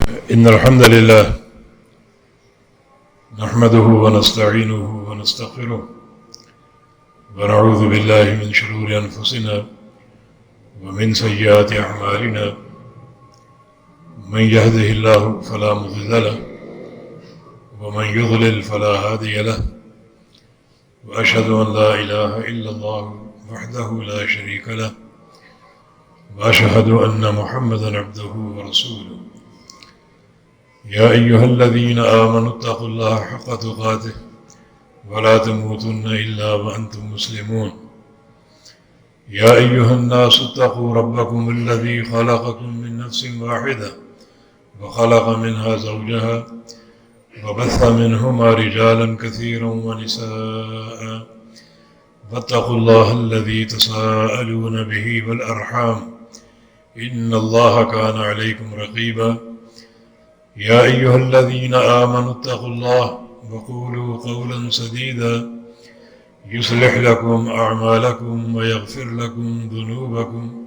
إن الحمد لله نحمده ونستعينه ونستغفره ونعوذ بالله من شرور أنفسنا ومن سيئات أعمالنا من يهده الله فلا مضل له ومن يضلل فلا هادي له وأشهد أن لا إله إلا الله وحده لا شريك له وأشهد أن محمدا عبده ورسوله يا أيها الذين آمنوا اتقوا الله حق تقاته ولا تموتن إلا وأنتم مسلمون يا أيها الناس اتقوا ربكم الذي خلقكم من نفس واحدة وخلق منها زوجها وبث منهما رجالا كثيرا ونساء واتقوا الله الذي تساءلون به والأرحام إن الله كان عليكم رقيبا يا أيها الذين آمنوا اتقوا الله وقولوا قولا سديدا يصلح لكم أعمالكم ويغفر لكم ذنوبكم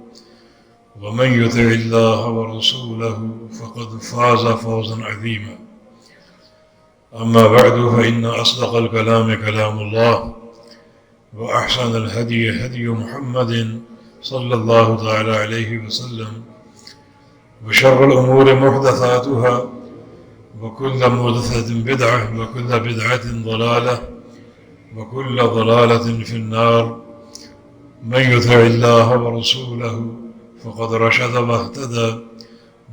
ومن يطع الله ورسوله فقد فاز فوزا عظيما أما بعد فإن أصدق الكلام كلام الله وأحسن الهدي هدي محمد صلى الله تعالى عليه وسلم وشر الأمور محدثاتها وكل محدثة بدعة وكل بدعة ضلالة وكل ضلالة في النار من يطع الله ورسوله فقد رشد واهتدى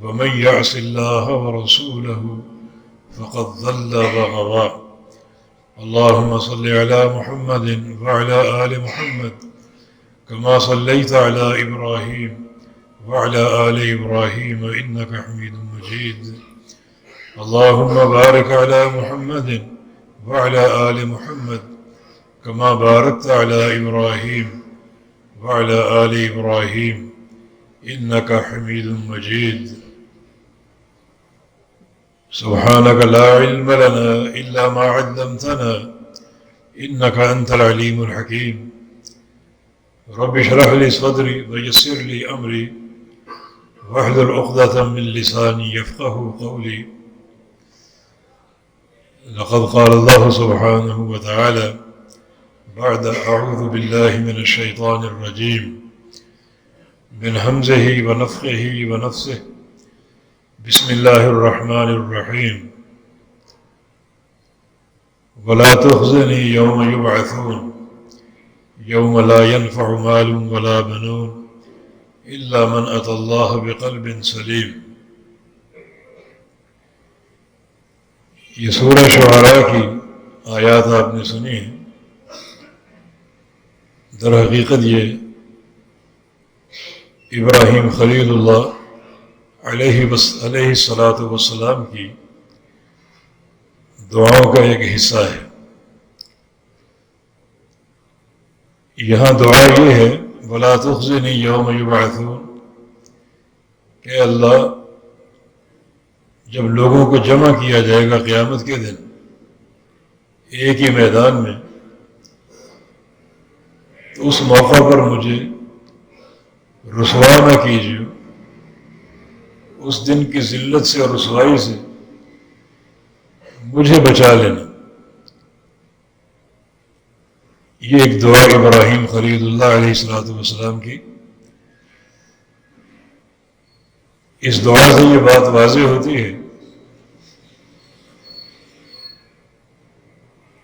ومن يعص الله ورسوله فقد ضل وغوى اللهم صل على محمد وعلى آل محمد كما صليت على إبراهيم وعلى آل إبراهيم إنك حميد مجيد اللهم بارك على محمد وعلى آل محمد كما باركت على إبراهيم وعلى آل إبراهيم إنك حميد مجيد سبحانك لا علم لنا إلا ما علمتنا إنك أنت العليم الحكيم رب اشرح لي صدري ويسر لي أمري واحلل عقدة من لساني يفقه قولي لقد قال الله سبحانه وتعالى بعد أعوذ بالله من الشيطان الرجيم من همزه ونفخه ونفسه بسم الله الرحمن الرحيم ولا تخزني يوم يبعثون يوم لا ينفع مال ولا بنون إلا من أتى الله بقلب سليم. یہ سورہ شعراء کی آیات آپ نے سنی ہیں. در حقیقت یہ ابراہیم خلیل اللہ علیہ الصلاۃ والسلام کی دعاؤں کا ایک حصہ ہے. یہاں دعا یہ ہے وَلَا تُخْزِنِي يَوْمَ يُبْعَثُونَ کہ اللہ جب لوگوں کو جمع کیا جائے گا قیامت کے دن ایک ہی میدان میں تو اس موقع پر مجھے رسوا نہ کیجیے. اس دن کی ذلت سے اور رسوائی سے مجھے بچا لینا. یہ ایک دعا ابراہیم خلیل اللہ علیہ السلام کی. اس دعا سے یہ بات واضح ہوتی ہے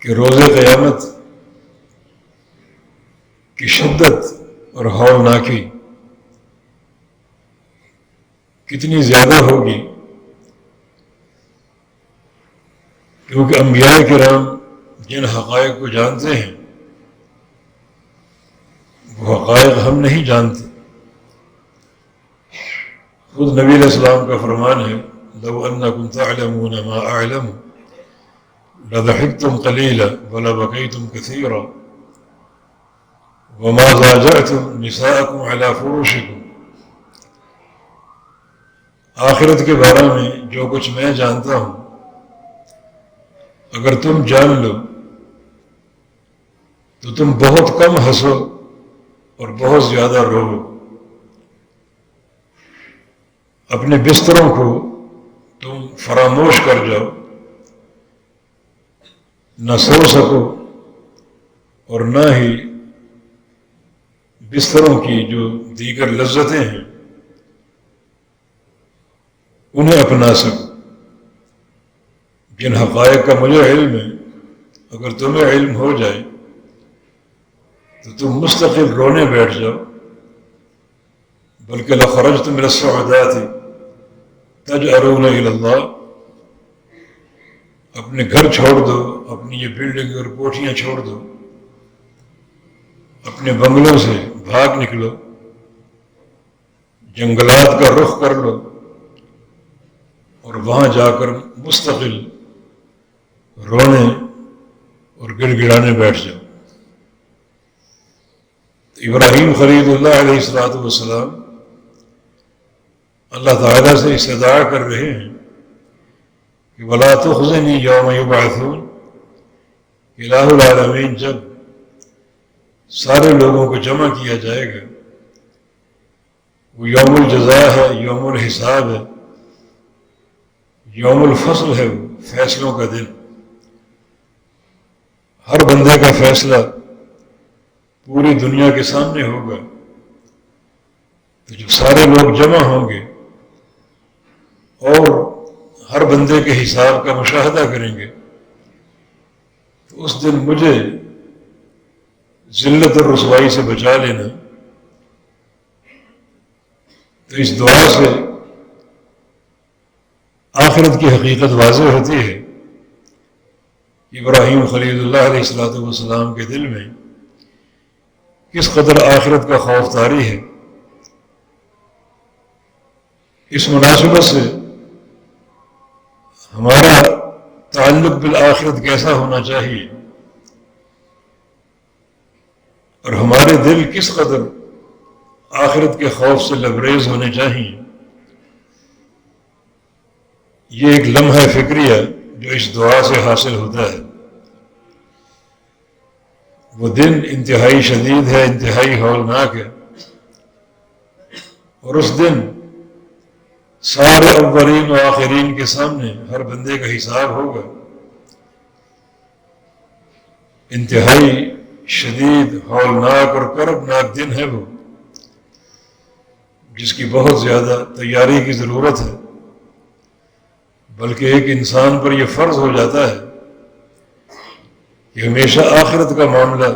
کہ روز قیامت کی شدت اور ہولناکی کتنی زیادہ ہوگی، کیونکہ انبیاء کرام جن حقائق کو جانتے ہیں وہ حقائق ہم نہیں جانتے. خود نبی علیہ السلام کا فرمان ہے لو انکم تعلمون ما اعلم لضحکتم قلیلا ولبکیتم کثیرا وما ضاجعتم نساءکم علی فروشکم. آخرت کے بارے میں جو کچھ میں جانتا ہوں اگر تم جان لو تو تم بہت کم ہنسو اور بہت زیادہ رو. اپنے بستروں کو تم فراموش کر جاؤ، نہ سو سکو اور نہ ہی بستروں کی جو دیگر لذتیں ہیں انہیں اپنا سکو۔ جن حقائق کا مجھے علم ہے اگر تمہیں علم ہو جائے تو تم مستقل رونے بیٹھ جاؤ، بلکہ لخرجت من الصعودات تجأرون الی اللہ، اپنے گھر چھوڑ دو، اپنی یہ بلڈنگ اور کوٹھیاں چھوڑ دو، اپنے بنگلوں سے بھاگ نکلو، جنگلات کا رخ کر لو اور وہاں جا کر مستقل رونے اور گڑ گڑانے بیٹھ جاؤ۔ تو ابراہیم خلیل اللہ علیہ السلام اللہ تعالیٰ سے استدعا کر رہے ہیں کہ وَلَا تُخْزِنِي يَوْمَ يُبْعَثُونَ، الہ العالمین جب سارے لوگوں کو جمع کیا جائے گا، وہ یوم الجزا ہے، یوم الحساب ہے، یوم الفصل ہے، وہ فیصلوں کا دن، ہر بندے کا فیصلہ پوری دنیا کے سامنے ہوگا۔ تو جب سارے لوگ جمع ہوں گے اور ہر بندے کے حساب کا مشاہدہ کریں گے تو اس دن مجھے ذلت اور رسوائی سے بچا لینا۔ تو اس دعا سے آخرت کی حقیقت واضح ہوتی ہے۔ ابراہیم خلیل اللہ علیہ السلام کے دل میں کس قدر آخرت کا خوف طاری ہے۔ اس مناسبت سے ہمارا تعلق بالآخرت کیسا ہونا چاہیے اور ہمارے دل کس قدر آخرت کے خوف سے لبریز ہونے چاہیے، یہ ایک لمحہ فکریہ جو اس دعا سے حاصل ہوتا ہے۔ وہ دن انتہائی شدید ہے، انتہائی ہولناک ہے، اور اس دن سارے اولین و آخرین کے سامنے ہر بندے کا حساب ہوگا۔ انتہائی شدید، ہولناک اور کربناک دن ہے وہ، جس کی بہت زیادہ تیاری کی ضرورت ہے، بلکہ ایک انسان پر یہ فرض ہو جاتا ہے کہ ہمیشہ آخرت کا معاملہ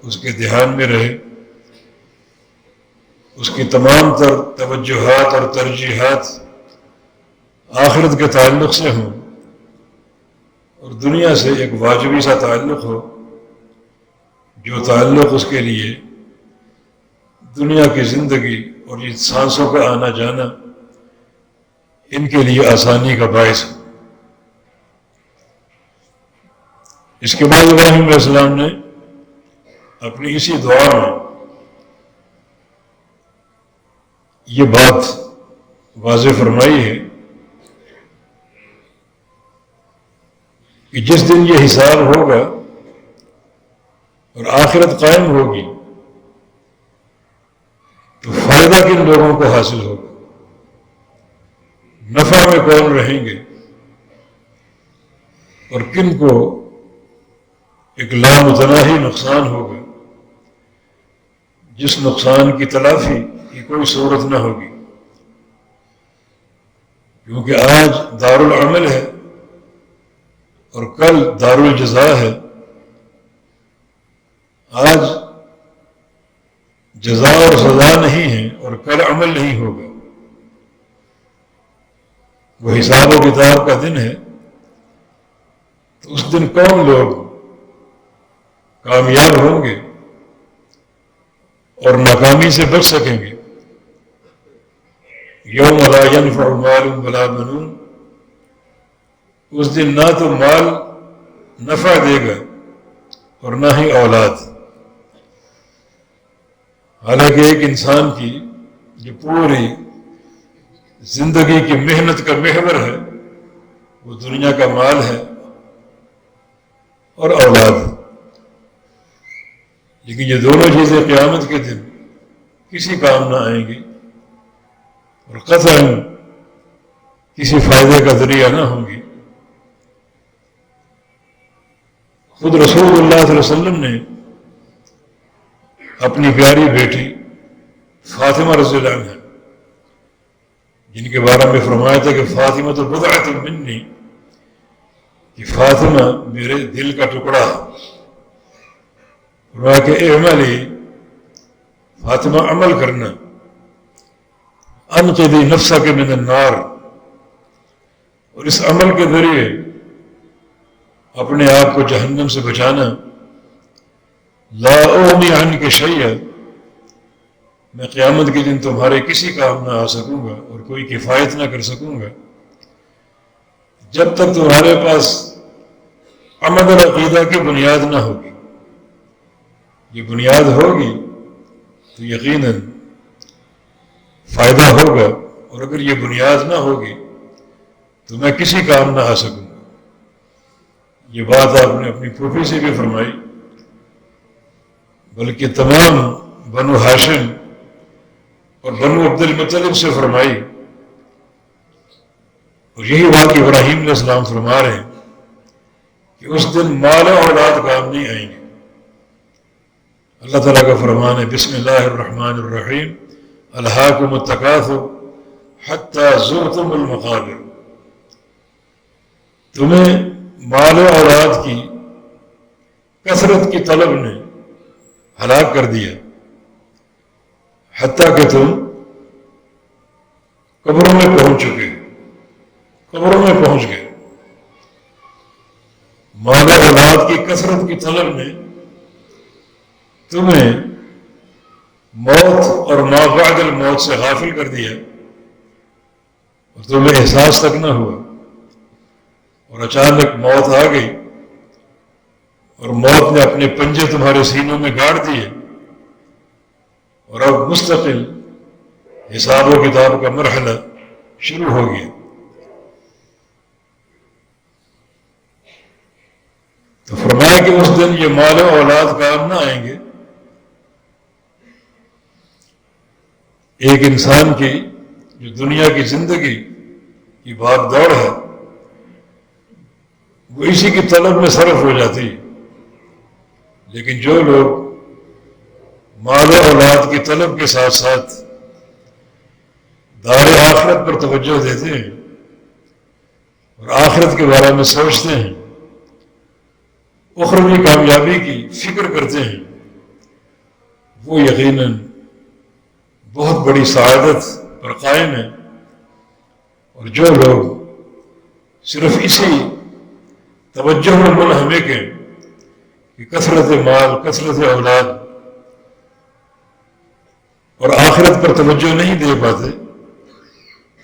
اس کے دھیان میں رہے، اس کی تمام تر توجہات اور ترجیحات آخرت کے تعلق سے ہوں، اور دنیا سے ایک واجبی سا تعلق ہو، جو تعلق اس کے لیے دنیا کی زندگی اور یہ سانسوں کا آنا جانا ان کے لیے آسانی کا باعث ہو۔ اس کے بعد ابراہیم علیہ السلام نے اپنی اسی دعا میں یہ بات واضح فرمائی ہے کہ جس دن یہ حساب ہوگا اور آخرت قائم ہوگی تو فائدہ کن لوگوں کو حاصل ہوگا، نفع میں کون رہیں گے، اور کن کو ایک لامتناہی نقصان ہوگا جس نقصان کی تلافی کی کوئی صورت نہ ہوگی، کیونکہ آج دار العمل ہے اور کل دار الجزا ہے۔ آج جزا اور سزا نہیں ہے اور کل عمل نہیں ہوگا، وہ حساب و کتاب کا دن ہے۔ تو اس دن کون لوگ کامیاب ہوں گے اور ناکامی سے بچ سکیں گے؟ یوم لا ینفع مال ولا بنون، اس دن نہ تو مال نفع دے گا اور نہ ہی اولاد۔ حالانکہ ایک انسان کی جو پوری زندگی کی محنت کا محور ہے وہ دنیا کا مال ہے اور اولاد ہے، لیکن یہ دونوں چیزیں قیامت کے دن کسی کام نہ آئیں گی اور قطعاً کسی فائدے کا ذریعہ نہ ہوں گی۔ خود رسول اللہ صلی اللہ علیہ وسلم نے اپنی پیاری بیٹی فاطمہ رضی اللہ عنہ جن کے بارے میں فرمایا تھا کہ فاطمہ تو بضعۃ منی، کہ فاطمہ میرے دل کا ٹکڑا، فرمایا کہ اعملی، فاطمہ عمل کرنا، انقذی نفسک من النار، اور اس عمل کے ذریعے اپنے آپ کو جہنم سے بچانا۔ لا اغنی عنک شیئا، میں قیامت کے دن تمہارے کسی کام نہ آ سکوں گا اور کوئی کفایت نہ کر سکوں گا جب تک تمہارے پاس عمل اور عقیدہ کی بنیاد نہ ہوگی۔ یہ بنیاد ہوگی تو یقیناً فائدہ ہوگا، اور اگر یہ بنیاد نہ ہوگی تو میں کسی کام نہ آ سکوں گا۔ یہ بات آپ نے اپنی پھوپھی سے بھی فرمائی، بلکہ تمام بنو ہاشم اور بنو عبد المطلب سے فرمائی، اور یہی بات ابراہیم علیہ السلام فرما رہے ہیں کہ اس دن مال و اولاد کام نہیں آئیں گے۔ اللہ تعالیٰ کا فرمان ہے بسم اللہ الرحمن الرحیم الہاکم التکاثر حتی زرتم المقابر، تمہیں مال و اولاد کی کثرت کی طلب نے ہلاک کر دیا حتیٰ کہ تم قبروں میں پہنچ چکے، قبروں میں پہنچ گئے۔ مال و اولاد کی کثرت کی طلب نے تمہیں موت اور ما بعد الموت سے غافل کر دیا، اور تمہیں احساس تک نہ ہوا، اور اچانک موت آ گئی اور موت نے اپنے پنجے تمہارے سینوں میں گاڑ دیے، اور اب مستقل حساب و کتاب کا مرحلہ شروع ہو گیا۔ تو فرمایا کہ اس دن یہ مال و اولاد کام نہ آئیں گے۔ ایک انسان کی جو دنیا کی زندگی کی بھاگ دوڑ ہے وہ اسی کی طلب میں صرف ہو جاتی ہے، لیکن جو لوگ مال و اولاد کی طلب کے ساتھ ساتھ دار آخرت پر توجہ دیتے ہیں اور آخرت کے بارے میں سوچتے ہیں، اخروی کامیابی کی فکر کرتے ہیں، وہ یقیناً بہت بڑی سعادت پر قائم ہے۔ اور جو لوگ صرف اسی توجہ میں منہمک ہیں کہ کثرت مال، کثرت اولاد اور آخرت پر توجہ نہیں دے پاتے،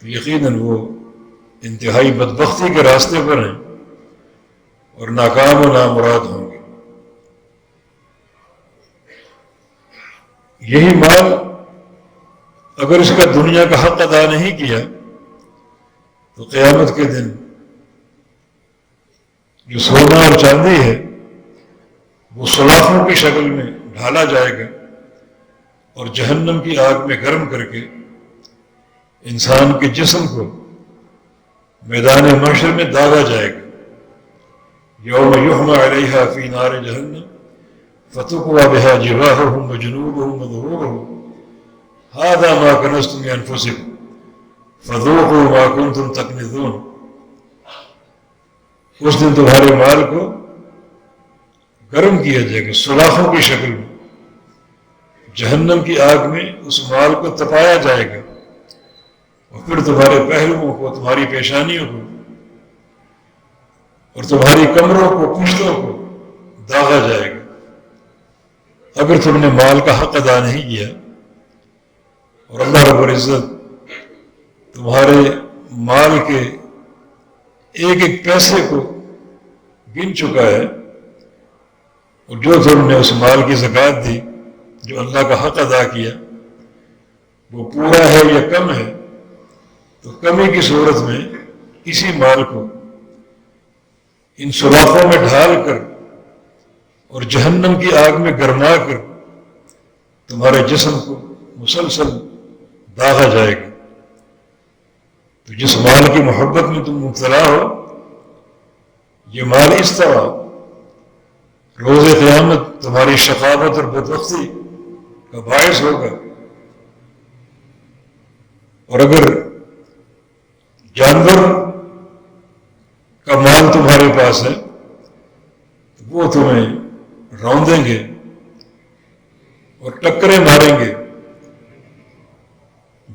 تو یقیناً وہ انتہائی بدبختی کے راستے پر ہیں اور ناکام و نامراد ہوں گے۔ یہی مال اگر اس کا دنیا کا حق ادا نہیں کیا تو قیامت کے دن جو سونا اور چاندی ہے وہ سلاخوں کی شکل میں ڈھالا جائے گا اور جہنم کی آگ میں گرم کر کے انسان کے جسم کو میدان محشر میں داغا جائے گا۔ یوم یحمى علیہا فی نار جہنم فتقوی بہا جباہہم وجنوبہم وظہورہم ھذا ما کنزتم لانفسکم فذوقوا ما کنتم تکنزون۔ اس دن تمہارے مال کو گرم کیا جائے گا سلاخوں کی شکل میں، جہنم کی آگ میں اس مال کو تپایا جائے گا، اور پھر تمہارے پہلوؤں کو، تمہاری پیشانیوں کو اور تمہاری کمروں کو، پشتوں کو داغا جائے گا اگر تم نے مال کا حق ادا نہیں کیا۔ اور اللہ رب العزت تمہارے مال کے ایک ایک پیسے کو گن چکا ہے، اور جو تم نے اس مال کی زکوٰۃ دی، جو اللہ کا حق ادا کیا، وہ پورا ہے یا کم ہے، تو کمی کی صورت میں اسی مال کو ان سلاخوں میں ڈھال کر اور جہنم کی آگ میں گرما کر تمہارے جسم کو مسلسل داغا جائے گا۔ تو جس مال کی محبت میں تم مبتلا ہو، یہ مال اس طرح روز قیامت تمہاری شقاوت اور بدبختی کا باعث ہوگا۔ اور اگر جانور کا مال تمہارے پاس ہے تو وہ تمہیں روندیں گے اور ٹکریں ماریں گے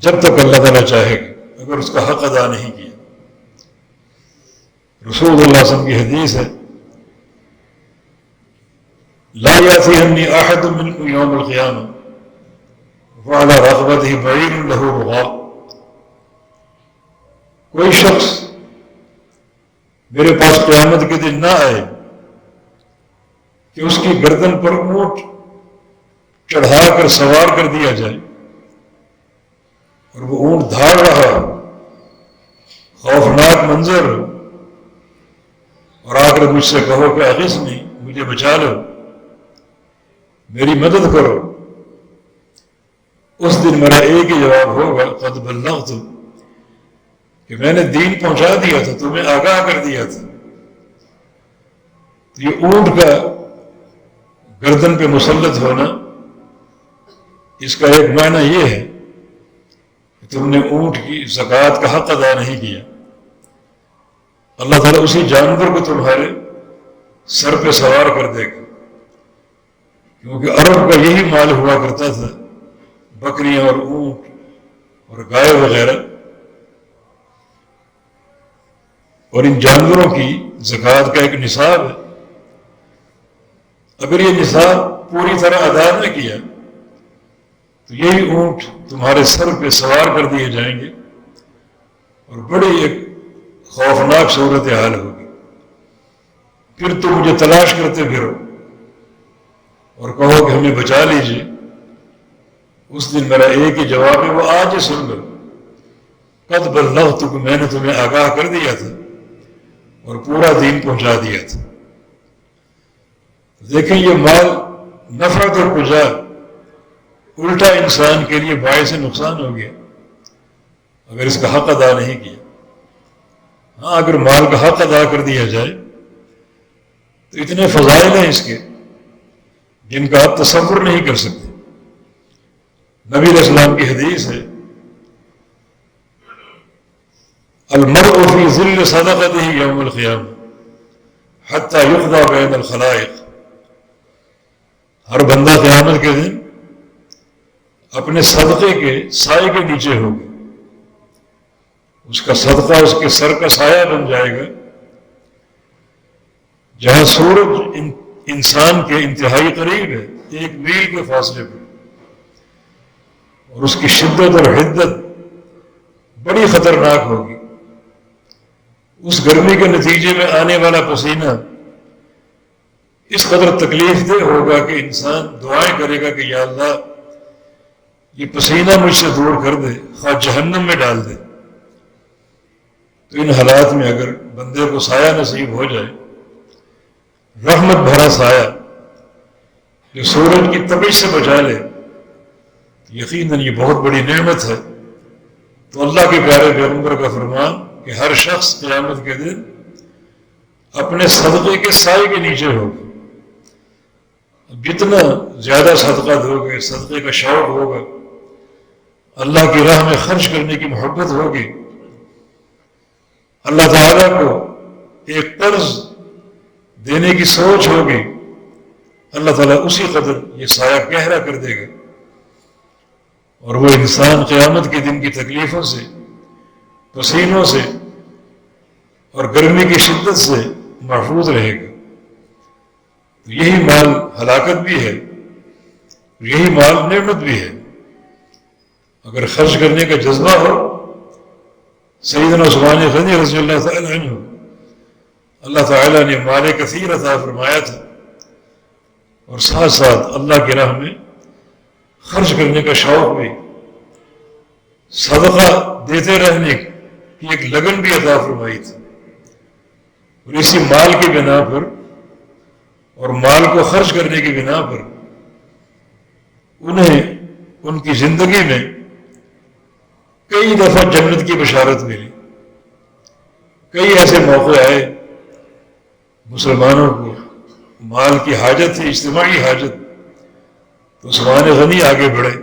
جب تک اللہ تعالیٰ چاہے گا، اگر اس کا حق ادا نہیں کیا۔ رسول اللہ صلی اللہ علیہ وسلم کی حدیث ہے، لا یأتینی احد منکم یوم القیامہ وعلی رقبتہ بعیر لہ رغاء، کوئی شخص میرے پاس قیامت کے دن نہ آئے کہ اس کی گردن پر اونٹ چڑھا کر سوار کر دیا جائے اور وہ اونٹ دھاڑ رہا، خوفناک منظر، اور آ کر مجھ سے کہو کہ اغثنی، مجھے بچا لو، میری مدد کرو، اس دن میرا ایک ہی جواب ہوگا، قد بلغت، کہ میں نے دین پہنچا دیا تھا، تمہیں آگاہ کر دیا تھا۔ تو یہ اونٹ کا گردن پہ مسلط ہونا، اس کا ایک معنی یہ ہے کہ تم نے اونٹ کی زکوٰۃ کا حق ادا نہیں کیا۔ اللہ تعالیٰ اسی جانور کو تمہارے سر پہ سوار کر دے گا، کیونکہ عرب کا یہی مال ہوا کرتا تھا، بکریاں اور اونٹ اور گائے وغیرہ، اور ان جانوروں کی زکوٰۃ کا ایک نصاب ہے۔ اگر یہ نصاب پوری طرح ادا نہ کیا تو یہی اونٹ تمہارے سر پہ سوار کر دیے جائیں گے اور بڑی ایک خوفناک صورتحال ہوگی۔ پھر تم مجھے تلاش کرتے پھرو اور کہو کہ ہمیں بچا لیجیے، اس دن میرا ایک ہی جواب ہے، وہ آج ہی سن لو، قد بلغت، کہ میں نے تمہیں آگاہ کر دیا تھا اور پورا دین پہنچا دیا تھا۔ دیکھیں یہ مال نفرت اور پجا الٹا انسان کے لیے باعث نقصان ہو گیا اگر اس کا حق ادا نہیں کیا۔ ہاں اگر مال کا حق ادا کر دیا جائے تو اتنے فضائل ہیں اس کے جن کا آپ تصور نہیں کر سکتے۔ نبی علیہ السلام کی حدیث ہے، المرء فی ظل صدقتہ یوم القیامہ حتی یقضی بین الخلائق، ہر بندہ قیامت کے دن اپنے صدقے کے سائے کے نیچے ہوگا، اس کا صدقہ اس کے سر کا سایہ بن جائے گا، جہاں سورج انسان کے انتہائی قریب ہے، 1 میل کے فاصلے پر، اور اس کی شدت اور حدت بڑی خطرناک ہوگی۔ اس گرمی کے نتیجے میں آنے والا پسینہ اس قدر تکلیف دہ ہوگا کہ انسان دعائیں کرے گا کہ یا اللہ یہ پسینہ مجھ سے دور کر دے، خواہ جہنم میں ڈال دے۔ تو ان حالات میں اگر بندے کو سایہ نصیب ہو جائے، رحمت بھرا سایہ جو سورج کی تپش سے بچا لے، یقیناً یہ بہت بڑی نعمت ہے۔ تو اللہ کے پیارے پیغمبر کا فرمان کہ ہر شخص قیامت کے دن اپنے صدقے کے سائے کے نیچے ہوگا۔ جتنا زیادہ صدقہ دو گے، صدقے کا شوق ہوگا، اللہ کی راہ میں خرچ کرنے کی محبت ہوگی، اللہ تعالیٰ کو ایک قرض دینے کی سوچ ہوگی، اللہ تعالیٰ اسی قدر یہ سایہ گہرا کر دے گا، اور وہ انسان قیامت کے دن کی تکلیفوں سے، پسینوں سے اور گرمی کی شدت سے محفوظ رہے گا۔ تو یہی مال ہلاکت بھی ہے، یہی مال نعمت بھی ہے۔ اگر خرچ کرنے کا جذبہ ہو، سیدنا عثمان غنی رضی اللہ تعالیٰ عنہ، اللہ تعالیٰ نے مال کثیر عطا فرمایا تھا، اور ساتھ ساتھ اللہ کی راہ میں خرچ کرنے کا شوق بھی، صدقہ دیتے رہنے کی ایک لگن بھی عطا فرمائی تھی، اور اسی مال کی بنا پر اور مال کو خرچ کرنے کی بنا پر انہیں ان کی زندگی میں کئی دفعہ جنت کی بشارت ملی۔ کئی ایسے موقع آئے مسلمانوں کو مال کی حاجت تھی، اجتماعی حاجت، تو عثمان غنی آگے بڑھے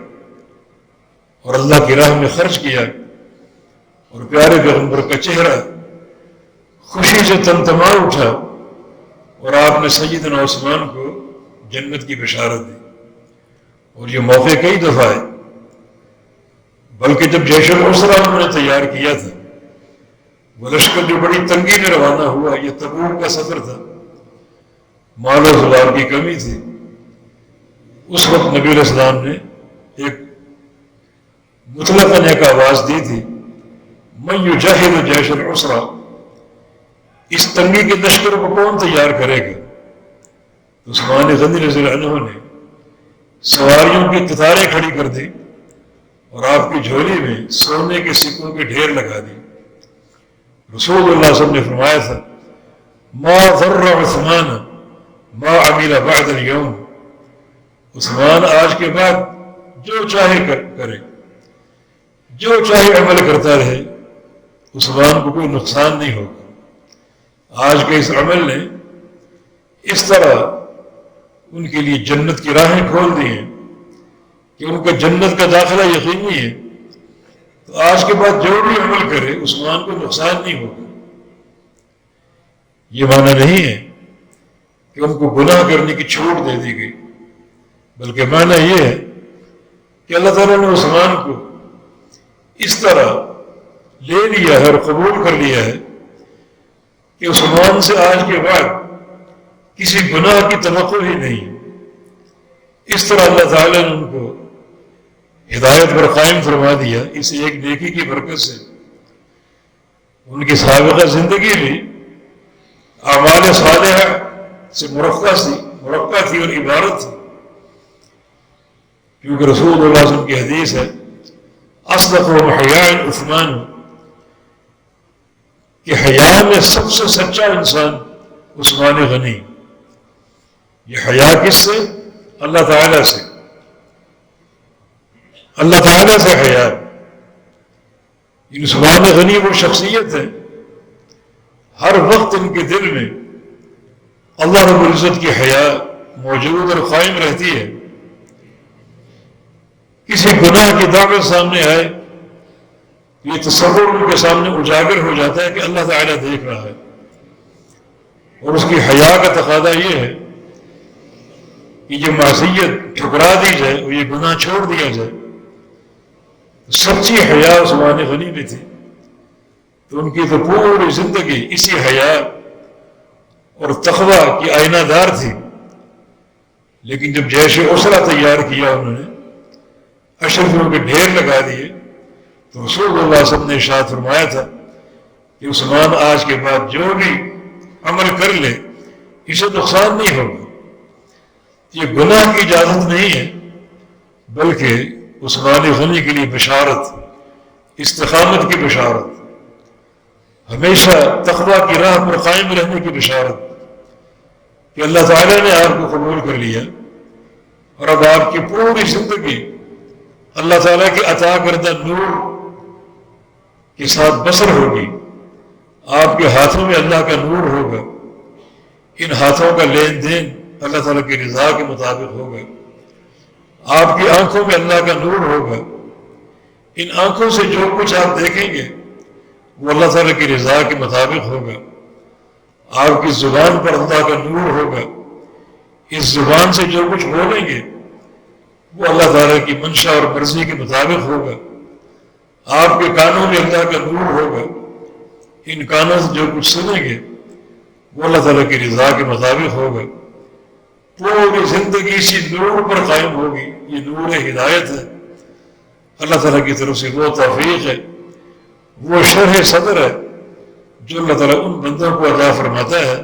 اور اللہ کی راہ میں خرچ کیا، اور پیارے پیغمبر کا چہرہ خوشی سے تمتما اٹھا، اور آپ نے سیدنا عثمان کو جنت کی بشارت دی۔ اور یہ موقع کئی دفعہ ہے، بلکہ جب جیش العسرہ انہوں نے تیار کیا تھا، وہ لشکر جو بڑی تنگی میں روانہ ہوا، یہ تبوک کا سفر تھا، مال و زوال کی کمی تھی، اس وقت نبی علیہ السلام نے ایک مطلقاً ایک آواز دی تھی، من یجاہد جیش العسرہ، اس تنگی کے لشکر کو کون تیار کرے گا؟ تو عثمان غنی رضی اللہ عنہ نے سواریوں کی قطاریں کھڑی کر دی اور آپ کی جھولی میں سونے کے سکوں کے ڈھیر لگا دی۔ رسول اللہ صلی اللہ علیہ وسلم نے فرمایا تھا، ما ضر عثمان ما عمل بعد اليوم، عثمان آج کے بعد جو چاہے کرے، جو چاہے عمل کرتا رہے، عثمان کو کوئی نقصان نہیں ہوگا۔ آج کے اس عمل نے اس طرح ان کے لیے جنت کی راہیں کھول دی ہیں کہ ان کا جنت کا داخلہ یقینی ہے، تو آج کے بعد جو بھی عمل کرے عثمان کو نقصان نہیں ہوگا۔ یہ معنی نہیں ہے کہ ان کو گناہ کرنے کی چھوٹ دے دی گئی، بلکہ معنی یہ ہے کہ اللہ تعالیٰ نے عثمان کو اس طرح لے لیا ہے اور قبول کر لیا ہے کہ عثمان سے آج کے بعد کسی گناہ کی توقع ہی نہیں۔ اس طرح اللہ تعالیٰ نے ان کو ہدایت پر قائم فرما دیا، اس ایک نیکی کی برکت سے ان کی سابقہ زندگی بھی اعمال صالحہ سے مرقع تھی اور عبارت تھی، کیونکہ رسول اللہ صلی اللہ علیہ وسلم کی حدیث ہے، اصدق و حیاء عثمان، کہ حیا میں سب سے سچا انسان عثمان غنی۔ یہ حیا کس سے؟ اللہ تعالیٰ سے، اللہ تعالیٰ سے حیا۔ عثمان غنی وہ شخصیت ہے ہر وقت ان کے دل میں اللہ رب العزت کی حیا موجود اور قائم رہتی ہے۔ کسی گناہ کی دعوت سامنے آئے، یہ تصور ان کے سامنے اجاگر ہو جاتا ہے کہ اللہ تعالیٰ دیکھ رہا ہے، اور اس کی حیا کا تقاضا یہ ہے کہ یہ معصیت ٹھکرا دی جائے اور یہ گناہ چھوڑ دیا جائے۔ سچی حیا عثمان غنی میں تھی، تو ان کی تو پوری زندگی اسی حیا اور تقویٰ کی آئینہ دار تھی۔ لیکن جب جیش عسرہ تیار کیا انہوں نے، اشرفیوں کے ڈھیر لگا دیے، تو رسول اللہ صلی اللہ علیہ وسلم نے ارشاد فرمایا تھا کہ عثمان آج کے بعد جو بھی عمل کر لے اسے نقصان نہیں ہوگا۔ یہ گناہ کی اجازت نہیں ہے، بلکہ عثمان غنی کے لیے بشارت، استقامت کی بشارت، ہمیشہ تقویٰ کی راہ پر قائم رہنے کی بشارت کہ اللہ تعالیٰ نے آپ کو قبول کر لیا، اور اب آپ کی پوری زندگی اللہ تعالیٰ کی عطا کردہ نور کے ساتھ بسر ہوگی۔ آپ کے ہاتھوں میں اللہ کا نور ہوگا، ان ہاتھوں کا لین دین اللہ تعالیٰ کی رضا کے مطابق ہوگا۔ آپ کی آنکھوں میں اللہ کا نور ہوگا، ان آنکھوں سے جو کچھ آپ دیکھیں گے وہ اللہ تعالیٰ کی رضا کے مطابق ہوگا۔ آپ کی زبان پر اللہ کا نور ہوگا، اس زبان سے جو کچھ بولیں گے وہ اللہ تعالیٰ کی منشا اور مرضی کے مطابق ہوگا۔ آپ کے کانوں میں اللہ کا نور ہوگا، ان کانوں سے جو کچھ سنیں گے وہ اللہ تعالیٰ کی رضا کے مطابق ہوگا۔ پوری زندگی اسی نور پر قائم ہوگی۔ یہ نور ہدایت ہے، اللہ تعالیٰ کی طرف سے وہ توفیق ہے، وہ شرح صدر ہے جو اللہ تعالیٰ ان بندوں کو عطا فرماتا ہے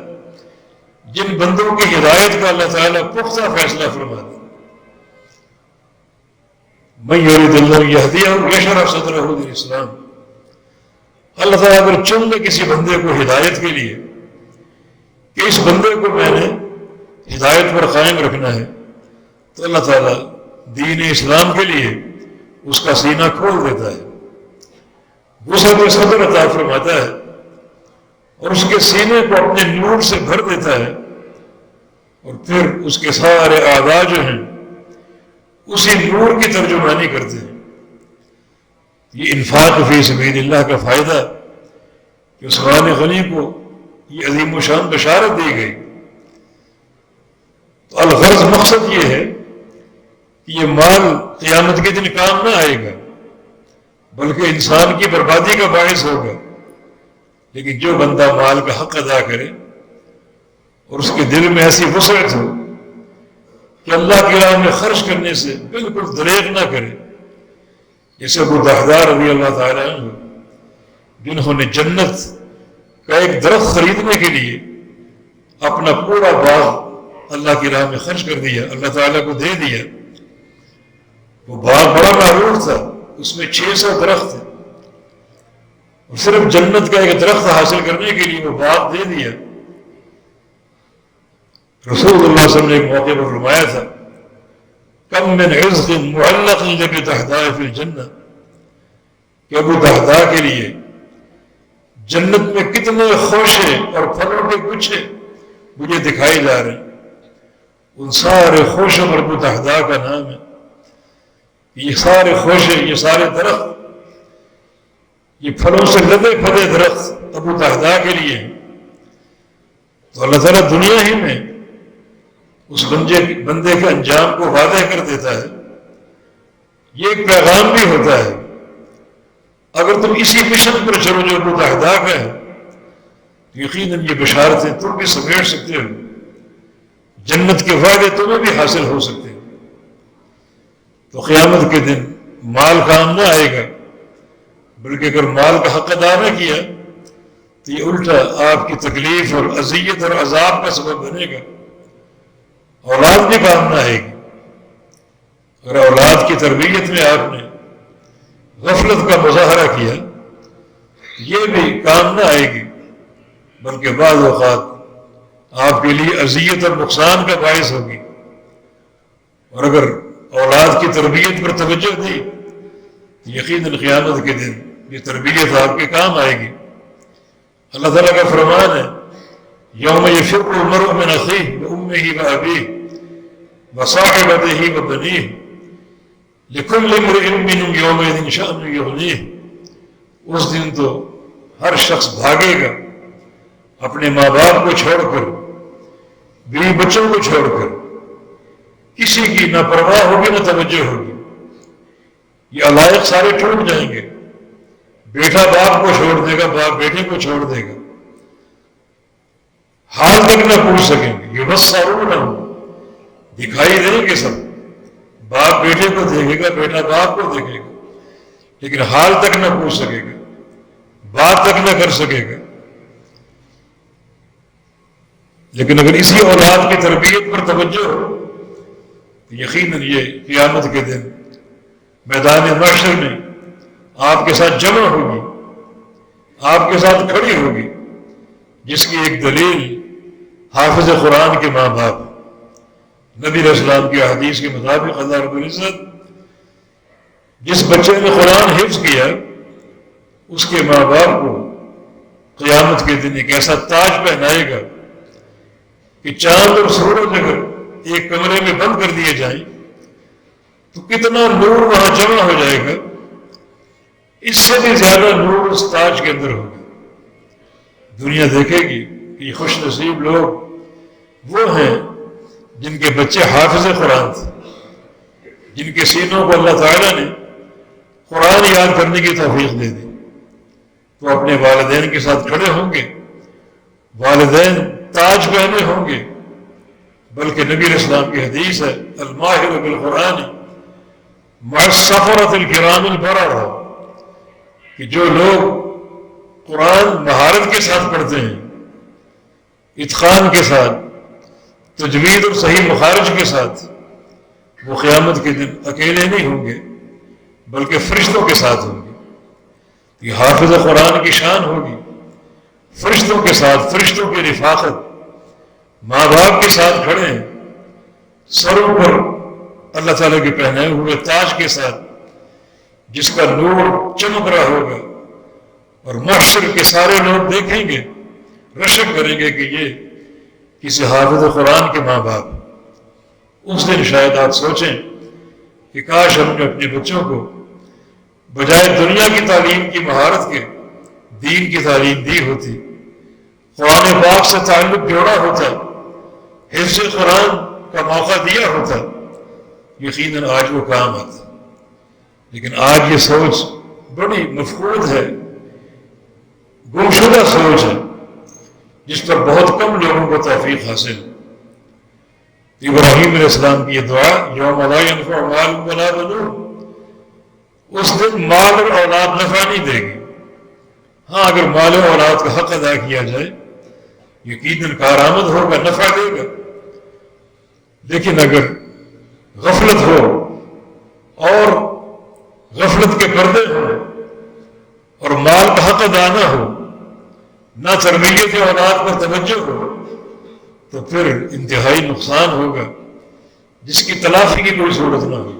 جن بندوں کی ہدایت کا اللہ تعالیٰ پختہ فیصلہ فرماتا ہے۔ من یرید اللہ یہدیہ یشرح صدرہ للاسلام، اللہ تعالیٰ اگر چن لے کسی بندے کو ہدایت کے لیے کہ اس بندے کو میں نے ہدایت پر قائم رکھنا ہے، تو اللہ تعالیٰ دین اسلام کے لیے اس کا سینہ کھول دیتا ہے، وسعت صدر عطا فرماتا ہے، اور اس کے سینے کو اپنے نور سے بھر دیتا ہے، اور پھر اس کے سارے اعضاء جو ہیں اسی نور کی ترجمانی کرتے ہیں۔ یہ انفاق فی سبیل اللہ کا فائدہ کہ عثمان غنی کو یہ عظیم و شان بشارت دی گئی۔ تو الغرض مقصد یہ ہے کہ یہ مال قیامت کے دن کام نہ آئے گا بلکہ انسان کی بربادی کا باعث ہوگا۔ لیکن جو بندہ مال کا حق ادا کرے اور اس کے دل میں ایسی وسعت ہو کہ اللہ کی راہ میں خرچ کرنے سے بالکل دریغ نہ کرے، جیسے ابو دحدار رضی اللہ تعالیٰ عنہ جنہوں نے جنت کا ایک درخت خریدنے کے لیے اپنا پورا باغ اللہ کی راہ میں خرچ کر دیا، اللہ تعالیٰ کو دے دیا۔ وہ باغ بڑا معروف تھا، اس میں 600 درخت تھے، اور صرف جنت کا ایک درخت حاصل کرنے کے لیے وہ باغ دے دیا۔ رسول اللہ صلی اللہ علیہ وسلم نے ایک موقع پر فرمایا تھا، کم من عزق معلق لابی دحداء فی الجنہ، کہ ابو دحداء کے لیے جنت میں کتنے خوشے اور پھلوں کے گچھے مجھے دکھائی جا رہے ہیں، ان سارے خوشوں پر ابو دحداء کا نام ہے۔ یہ سارے خوشے، یہ سارے درخت، یہ پھلوں سے لدے پھلے درخت ابو دحداء کے لیے ہیں۔ تو اللہ تعالیٰ دنیا ہی میں اس بندے کے انجام کو واضح کر دیتا ہے۔ یہ ایک پیغام بھی ہوتا ہے، اگر تم اسی مشن پر چلو جو ابو دحداء کا ہے تو یقیناً یہ بشارتیں تم بھی سمیٹ سکتے ہو، جنت کے وعدے تمہیں بھی حاصل ہو سکتے ہیں۔ تو قیامت کے دن مال کام نہ آئے گا، بلکہ اگر مال کا حق ادا نہ کیا تو یہ الٹا آپ کی تکلیف اور اذیت اور عذاب کا سبب بنے گا۔ اولاد بھی کام نہ آئے گی، اگر اولاد کی تربیت میں آپ نے غفلت کا مظاہرہ کیا یہ بھی کام نہ آئے گی، بلکہ بعض اوقات آپ کے لیے اذیت اور نقصان کا باعث ہوگی۔ اور اگر اولاد کی تربیت پر توجہ دی تو یقیناً قیامت کے دن یہ تربیت آپ کے کام آئے گی۔ اللہ تعالیٰ کا فرمان ہے، یوم یفر المرء من اخیہ وامہ وابیہ وصاحبتہ وبنیہ لکل امرئ منہم یومئذ شأن یغنیہ۔ اس دن تو ہر شخص بھاگے گا اپنے ماں باپ کو چھوڑ کر، بیوی بچوں کو چھوڑ کر، کسی کی نہ پرواہ ہوگی نہ توجہ ہوگی۔ یہ علائق سارے ٹوٹ جائیں گے، بیٹا باپ کو چھوڑ دے گا، باپ بیٹے کو چھوڑ دے گا، حال تک نہ پوچھ سکیں گے۔ یبصرونہم، دکھائی دیں گے سب، باپ بیٹے کو دیکھے گا، بیٹا باپ کو دیکھے گا، لیکن حال تک نہ پوچھ سکے گا، بات تک نہ کر سکے گا۔ لیکن اگر اسی اولاد کی تربیت پر توجہ ہو تو یقیناً یہ قیامت کے دن میدان محشر میں آپ کے ساتھ جمع ہوگی، آپ کے ساتھ کھڑی ہوگی، جس کی ایک دلیل حافظ قرآن کے ماں باپ۔ نبی علیہ السلام کی حدیث کے مطابق اللہ رب العزت جس بچے نے قرآن حفظ کیا اس کے ماں باپ کو قیامت کے دن ایک ایسا تاج پہنائے گا کہ چاند اور سورج اگر ایک کمرے میں بند کر دیے جائیں تو کتنا نور وہاں جمع ہو جائے گا، اس سے بھی زیادہ نور اس تاج کے اندر ہوگا۔ دنیا دیکھے گی کہ یہ خوش نصیب لوگ وہ ہیں جن کے بچے حافظ قرآن تھے، جن کے سینوں کو اللہ تعالیٰ نے قرآن یاد کرنے کی توفیق دے دی۔ تو اپنے والدین کے ساتھ کھڑے ہوں گے، والدین تاج پہنے ہوں گے، بلکہ نبی علیہ السلام کی حدیث ہے، الماہر بالقرآن مع السفرۃ الکرام البررہ، کہ جو لوگ قرآن مہارت کے ساتھ پڑھتے ہیں، اتقان کے ساتھ، تجوید اور صحیح مخارج کے ساتھ، وہ قیامت کے دن اکیلے نہیں ہوں گے بلکہ فرشتوں کے ساتھ ہوں گے۔ یہ حافظ قرآن کی شان ہوگی، فرشتوں کے ساتھ، فرشتوں کی رفاقت، ماں باپ کے ساتھ کھڑے ہیں، سروں پر اللہ تعالیٰ کے پہنائے ہوئے تاج کے ساتھ جس کا نور چمک رہا ہوگا، اور محشر کے سارے لوگ دیکھیں گے رشک کریں گے کہ یہ کسی حافظ قرآن کے ماں باپ. اس دن شاید آپ سوچیں کہ کاش ہم نے اپنے بچوں کو بجائے دنیا کی تعلیم کی مہارت کے دین کی تعلیم دی ہوتی، قرآن پاک سے تعلق جوڑا ہوتا، حفظ قرآن کا موقع دیا ہوتا، یقیناً آج وہ کام آتا. لیکن آج یہ سوچ بڑی مفقود ہے، گمشدہ سوچ ہے، جس پر بہت کم لوگوں کو توفیق حاصل. ابراہیم علیہ السلام کی یہ دعا، یوم لا ینفع مال ولا بنون، اس دن مال اور اولاد نفع نہیں دے گی. ہاں اگر مال و اولاد کا حق ادا کیا جائے یقیناً کارآمد ہوگا، نفع دے گا. لیکن اگر غفلت ہو اور غفلت کے پردے ہوں اور مال کا حق ادا نہ ہو، نہ تربیت اولاد پر توجہ ہو، تو پھر انتہائی نقصان ہوگا جس کی تلافی کی کوئی صورت نہ ہو.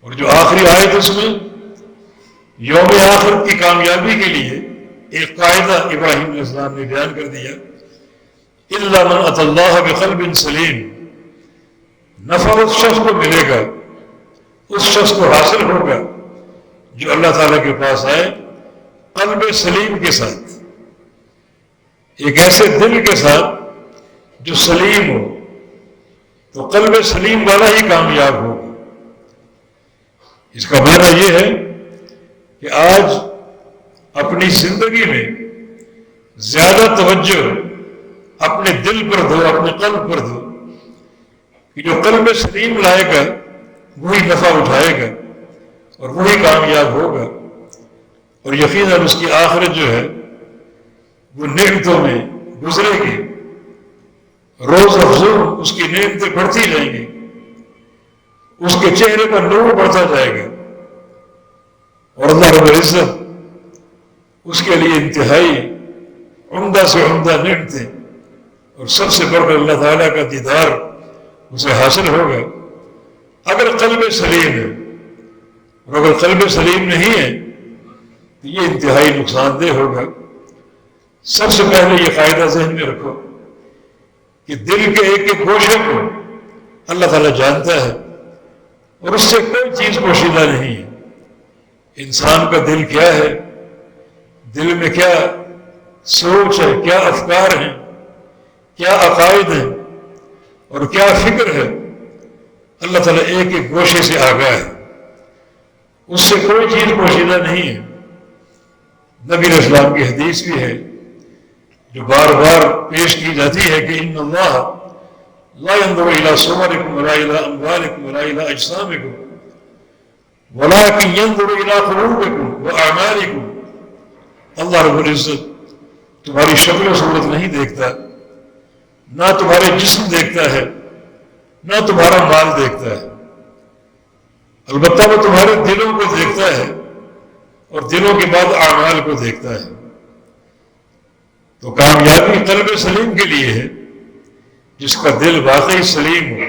اور جو آخری آیت اس میں یوم آخرت کی کامیابی کے لیے ایک قاعدہ ابراہیم علیہ السلام نے بیان کر دیا، الا من اتى اللہ بقلب سلیم، نفع اس شخص کو ملے گا، اس شخص کو حاصل ہوگا جو اللہ تعالیٰ کے پاس آئے قلب سلیم کے ساتھ، ایک ایسے دل کے ساتھ جو سلیم ہو. تو قلب سلیم والا ہی کامیاب ہوگا. اس کا معنی یہ ہے کہ آج اپنی زندگی میں زیادہ توجہ اپنے دل پر دو، اپنے قلب پر دو، کہ جو قلب سلیم لائے گا وہی نفع اٹھائے گا اور وہی کامیاب ہوگا. اور یقیناً اس کی آخرت جو ہے وہ نعمتوں میں گزرے گی، روز افزوں اس کی نعمتیں بڑھتی جائیں گی، اس کے چہرے پر نور بڑھتا جائے گا. اور اللہ رب العزت اس کے لیے انتہائی عمدہ سے عمدہ نعمتیں اور سب سے بڑھ کر اللہ تعالیٰ کا دیدار اسے حاصل ہوگا اگر قلب سلیم ہے. اور اگر قلب سلیم نہیں ہے تو یہ انتہائی نقصان دہ ہوگا. سب سے پہلے یہ قاعدہ ذہن میں رکھو کہ دل کے ایک ایک گوشے کو اللہ تعالیٰ جانتا ہے اور اس سے کوئی چیز پوشیدہ نہیں ہے. انسان کا دل کیا ہے، دل میں کیا سوچ ہے، کیا افکار ہیں، کیا عقائد ہیں اور کیا فکر ہے، اللہ تعالیٰ ایک ایک گوشے سے آگاہ ہے، اس سے کوئی چیز پوشیدہ نہیں ہے. نبی علیہ السلام کی حدیث بھی ہے جو بار بار پیش کی جاتی ہے کہ ان اللہ لا ينظر الى صوركم ولا الى اموالكم ولا الى اجسامكم ولكن ينظر الى قلوبكم واعمالكم. اللہ رب العزت تمہاری شکل و صورت نہیں دیکھتا، نہ تمہارے جسم دیکھتا ہے، نہ تمہارا مال دیکھتا ہے، البتہ وہ تمہارے دلوں کو دیکھتا ہے اور دلوں کے بعد اعمال کو دیکھتا ہے. تو کامیابی قلب سلیم کے لیے ہے جس کا دل واقعی سلیم ہو.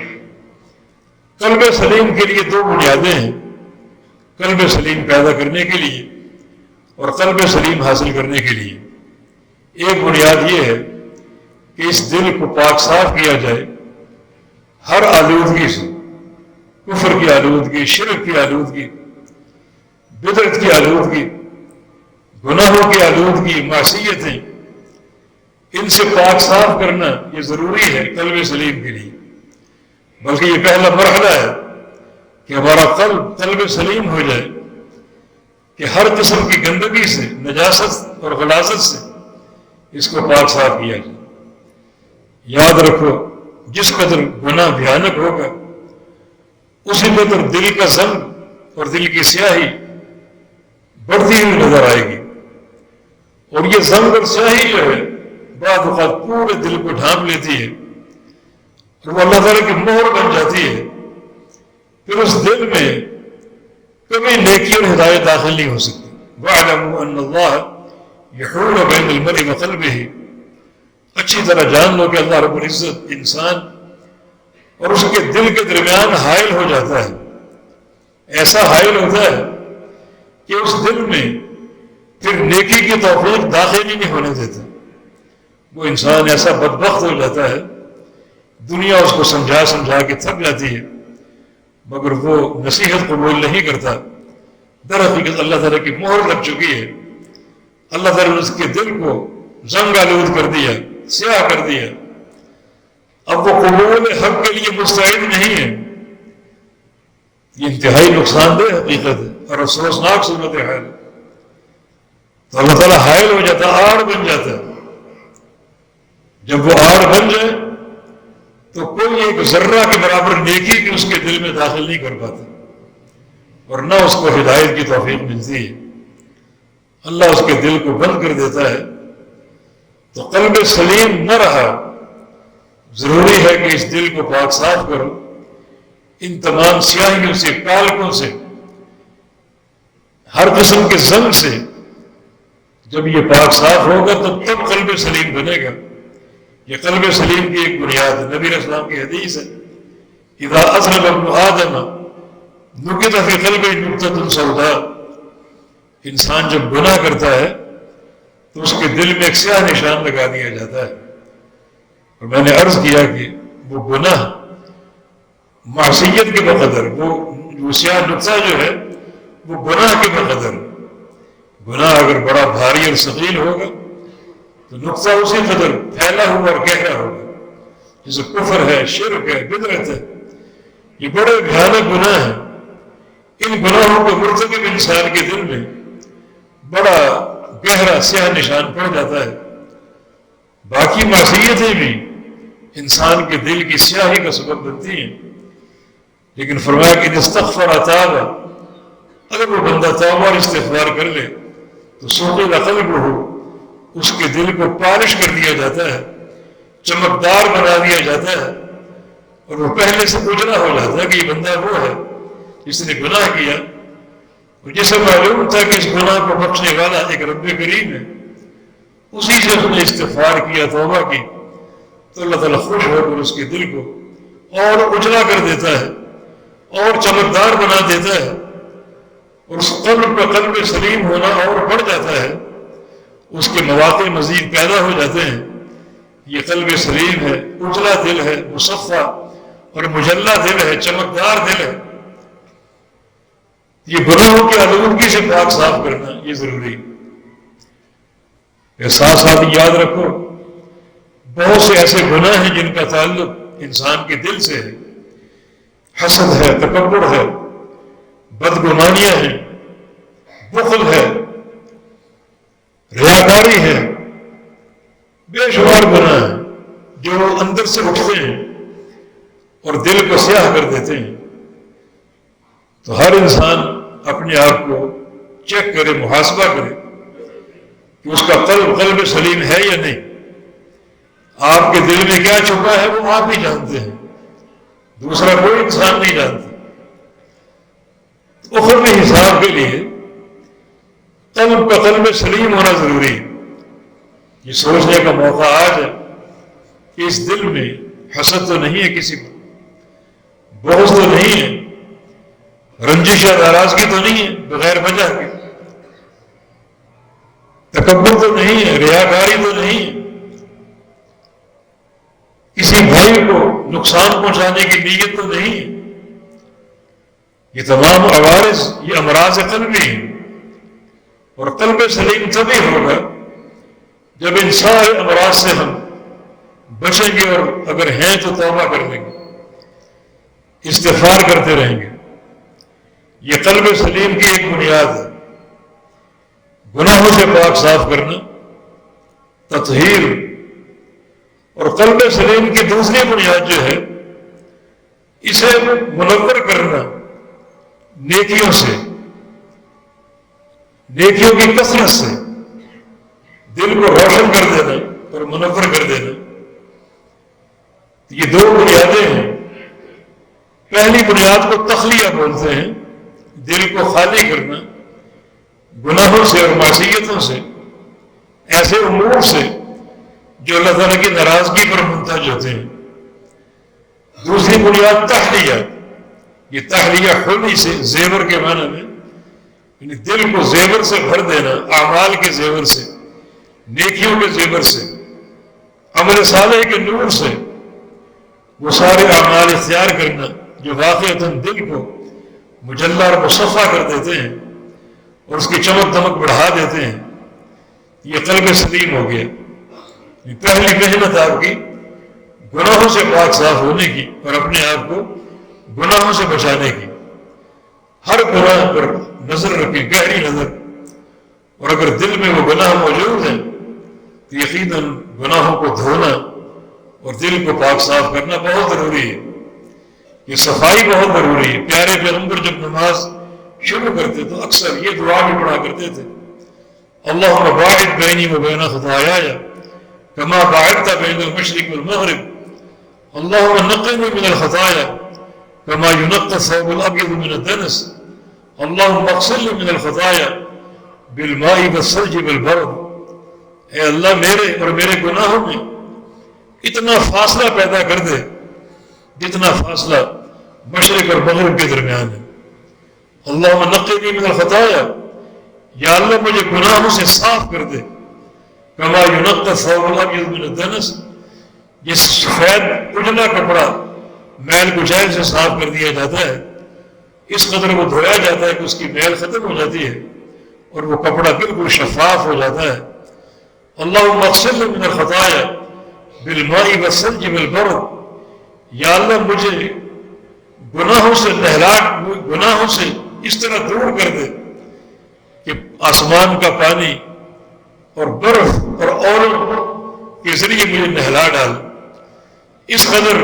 قلب سلیم کے لیے دو بنیادیں ہیں، قلب سلیم پیدا کرنے کے لیے اور قلب سلیم حاصل کرنے کے لیے. ایک بنیاد یہ ہے کہ اس دل کو پاک صاف کیا جائے ہر آلودگی سے، کفر کی آلودگی، شرک کی آلودگی، بدعت کی آلودگی، گناہوں کی آلودگی، معصیتیں، ان سے پاک صاف کرنا یہ ضروری ہے قلب سلیم کے لیے. بلکہ یہ پہلا مرحلہ ہے کہ ہمارا قلب سلیم ہو جائے کہ ہر قسم کی گندگی سے، نجاست اور غلاظت سے اس کو پاک صاف کیا جائے. یاد رکھو جس قدر گناہ بھیانک ہوگا اسی قدر دل کا زنگ اور دل کی سیاہی بڑھتی ہوئی نظر آئے گی. اور یہ زنگ اور سیاہی جو ہے بعض اوقات پورے دل کو ڈھانپ لیتی ہے اور وہ اللہ تعالیٰ کی مہر بن جاتی ہے. پھر اس دل میں کبھی نیکی اور ہدایت داخل نہیں ہو سکتی. وَاعْلَمُوا أَنَّ اللَّهَ يَحُولُ بَيْنَ الْمَرْءِ وَقَلْبِهِ. اچھی طرح جان لو کہ اللہ رب العزت انسان اور اس کے دل کے درمیان حائل ہو جاتا ہے. ایسا حائل ہوتا ہے کہ اس دل میں پھر نیکی کی توفیق داخل ہی نہیں ہونے دیتا. وہ انسان ایسا بدبخت ہو جاتا ہے، دنیا اس کو سمجھا سمجھا کے تھک جاتی ہے، مگر وہ نصیحت قبول نہیں کرتا۔ در حقیقت اللہ تعالیٰ کی مہر لگ چکی ہے، اللہ تعالیٰ نے اس کے دل کو زنگ آلود کر دیا، سیاہ کر دیا، اب وہ قبول حق کے لیے مستعد نہیں ہے۔ یہ انتہائی نقصان دہ حقیقت ہے اور افسوسناک صورت حال ہے۔ تو اللہ تعالیٰ حائل ہو جاتا، آڑ بن جاتا ہے۔ جب وہ آڑ بن جائے تو کوئی ایک ذرہ کے برابر نیکی بھی اس کے دل میں داخل نہیں کر پاتا، اور نہ اس کو ہدایت کی توفیق ملتی ہے۔ اللہ اس کے دل کو بند کر دیتا ہے، تو قلب سلیم نہ رہا۔ ضروری ہے کہ اس دل کو پاک صاف کرو، ان تمام سیاہیوں سے، کالکوں سے، ہر قسم کے زنگ سے۔ جب یہ پاک صاف ہوگا تب قلب سلیم بنے گا۔ یہ قلب سلیم کی ایک بنیاد ہے۔ نبی علیہ السلام کی حدیث ہے، اذا اذنب ابن آدم نکت فی قلبہ نکتۃ سوداء۔ انسان جب گناہ کرتا ہے تو اس کے دل میں ایک سیاہ نشان لگا دیا جاتا ہے، اور میں نے عرض کیا کہ وہ گناہ معصیت کے بقدر، وہ سیاہ نقطہ جو ہے وہ گناہ کے بقدر۔ گناہ اگر بڑا بھاری اور ثقیل ہوگا تو نقطہ اسی قدر پھیلا ہوا اور گہرا ہوگا، جیسے کفر ہے، شرک ہے، بدعت ہے، یہ بڑے بھیانک گناہ ہیں۔ ان گناہوں کو مرتکب انسان کے دل میں بڑا گہرا سیاہ نشان پڑ جاتا ہے۔ باقی معصیتیں بھی انسان کے دل کی سیاہی کا سبب بنتی ہیں، لیکن فرمایا کہ استغفر تاب، اگر وہ بندہ توبہ اور استغفار کر لے تو سوقل قلب ہو، اس کے دل کو پالش کر دیا جاتا ہے، چمکدار بنا دیا جاتا ہے، اور وہ پہلے سے اجلا ہو جاتا ہے کہ یہ بندہ وہ ہے جس نے گناہ کیا، اور جسے معلوم تھا کہ اس گناہ کو بخشنے والا ایک رب کریم ہے، اسی سے اس نے استغفار کیا، توبہ کی، تو اللہ تعالیٰ خوش ہو کر اس کے دل کو اور اجلا کر دیتا ہے اور چمکدار بنا دیتا ہے، اور اس قلب کا قلب سلیم ہونا اور بڑھ جاتا ہے، اس کے مواقع مزید پیدا ہو جاتے ہیں۔ یہ قلب سلیم ہے، اجلا دل ہے، مصفا اور مجلہ دل ہے، چمکدار دل ہے۔ یہ گناہوں کی آلودگی سے پاک صاف کرنا یہ ضروری ہے۔ ساتھ ساتھ یاد رکھو، بہت سے ایسے گناہ ہیں جن کا تعلق انسان کے دل سے ہے۔ حسد ہے، تکبر ہے، بدگمانیاں ہیں، بخل ہے، ریاکاری ہے، بے شمار گناہ ہیں جو اندر سے اٹھتے ہیں اور دل کو سیاہ کر دیتے ہیں۔ تو ہر انسان اپنے آپ کو چیک کرے، محاسبہ کرے کہ اس کا قلب سلیم ہے یا نہیں۔ آپ کے دل میں کیا چھپا ہے وہ آپ ہی جانتے ہیں، دوسرا کوئی انسان نہیں جانتا۔ اخروی حساب کے لیے قلب کا قلب سلیم ہونا ضروری ہے۔ یہ سوچنے کا موقع آج ہے کہ اس دل میں حسد تو نہیں ہے، کسی کو بغض تو نہیں ہے، رنجش یا ناراضگی تو نہیں ہے بغیر وجہ کے، تکبر تو نہیں ہے، ریاکاری تو نہیں ہے، کسی بھائی کو نقصان پہنچانے کی نیت تو نہیں ہے۔ یہ تمام عوارض یہ امراض قلبی ہیں، اور قلب سلیم تبھی ہوگا جب ان سارے امراض سے ہم بچیں گے، اور اگر ہیں تو توبہ کر لیں گے، استغفار کرتے رہیں گے۔ یہ قلب سلیم کی ایک بنیاد ہے۔ گناہوں سے پاک صاف کرنا، تطہیر، اور قلب سلیم کی دوسری بنیاد جو ہے اسے منور کرنا نیکیوں سے، نیکیوں کی کثرت سے، دل کو روشن کر دینا اور منور کر دینا۔ یہ دو بنیادیں ہیں۔ پہلی بنیاد کو تخلیہ بولتے ہیں، دل کو خالی کرنا گناہوں سے اور معصیتوں سے، ایسے امور سے جو اللہ تعالیٰ کی ناراضگی پر منتج ہوتے ہیں۔ دوسری بنیاد تحلیہ، یہ تحلیہ حلی سے، زیور کے معنی میں، یعنی دل کو زیور سے بھر دینا، اعمال کے زیور سے، نیکیوں کے زیور سے، عمل صالح کے نور سے وہ سارے اعمال اختیار کرنا جو واقعتاً دل کو مجلہ اور مصفا کر دیتے ہیں اور اس کی چمک دمک بڑھا دیتے ہیں، یہ قلب سلیم ہو گیا۔ پہلی محنت آپ کی گناہوں سے پاک صاف ہونے کی اور اپنے آپ کو گناہوں سے بچانے کی۔ ہر گناہ پر نظر رکھیں، گہری نظر، اور اگر دل میں وہ گناہ موجود ہیں تو یقیناً گناہوں کو دھونا اور دل کو پاک صاف کرنا بہت ضروری ہے۔ یہ صفائی بہت ضروری ہے۔ پیارے پیغمبر جب نماز شروع کرتے تو اکثر یہ دعا بھی پڑھا کرتے تھے، اللہم باعد بینی و بین خطایایا کما باعدت بین المشرق والمغرب اللہم نقنی من الخطایا کما ینقی الثوب الابیض من الدنس اللہم اغسلنی من الخطایا بالماء والثلج والبرد۔ اے اللہ میرے اور میرے گناہوں میں اتنا فاصلہ پیدا کر دے جتنا فاصلہ مشرق اور مغرب کے درمیان ہے۔ اللہم نقنی من الخطایا، یا اللہ مجھے گناہوں سے صاف کر دے، کما ینقی الثوب الابیض من الدنس، جس سفید اجلا کپڑا میل کچیل سے صاف کر دیا جاتا ہے اس قدر وہ دھویا جاتا ہے کہ اس کی میل ختم ہو جاتی ہے اور وہ کپڑا بالکل شفاف ہو جاتا ہے۔ اللہم اغسلنی من الخطایا بالماء والثلج والبرد، یا اللہ مجھے گناہوں سے گناہوں سے اس طرح دور کر دے کہ آسمان کا پانی اور برف اور اولوں کے ذریعے مجھے نہلا ڈال، اس قدر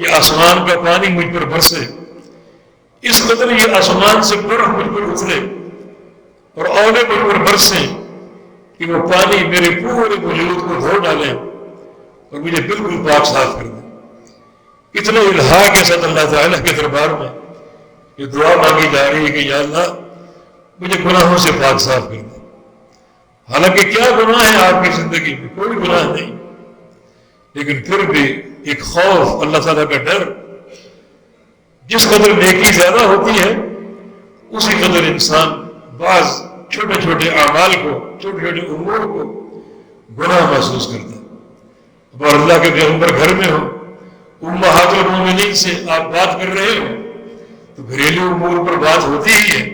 یہ آسمان کا پانی مجھ پر برسے، اس قدر یہ آسمان سے برف مجھ پر اترے اور اولے مجھ پر برسیں کہ وہ پانی میرے پورے وجود کو دھو ڈالیں اور مجھے بالکل پاک صاف کر دیں۔ کتنے الحاح کے ساتھ اللہ تعالیٰ کے دربار میں یہ دعا مانگی جا رہی ہے کہ یا اللہ مجھے گناہوں سے پاک صاف کر دیں۔ حالانکہ کیا گناہ ہے آپ کی زندگی میں؟ کوئی گناہ نہیں، لیکن پھر بھی ایک خوف، اللہ تعالیٰ کا ڈر، جس قدر نیکی زیادہ ہوتی ہے اسی قدر انسان بعض چھوٹے چھوٹے اعمال کو، چھوٹے چھوٹے امور کو گناہ محسوس کرتا ہے۔ اب اور اللہ کے پیغمبر گھر میں ہو، امہات المومنین سے آپ بات کر رہے ہو تو گھریلو امور پر بات ہوتی ہی ہے،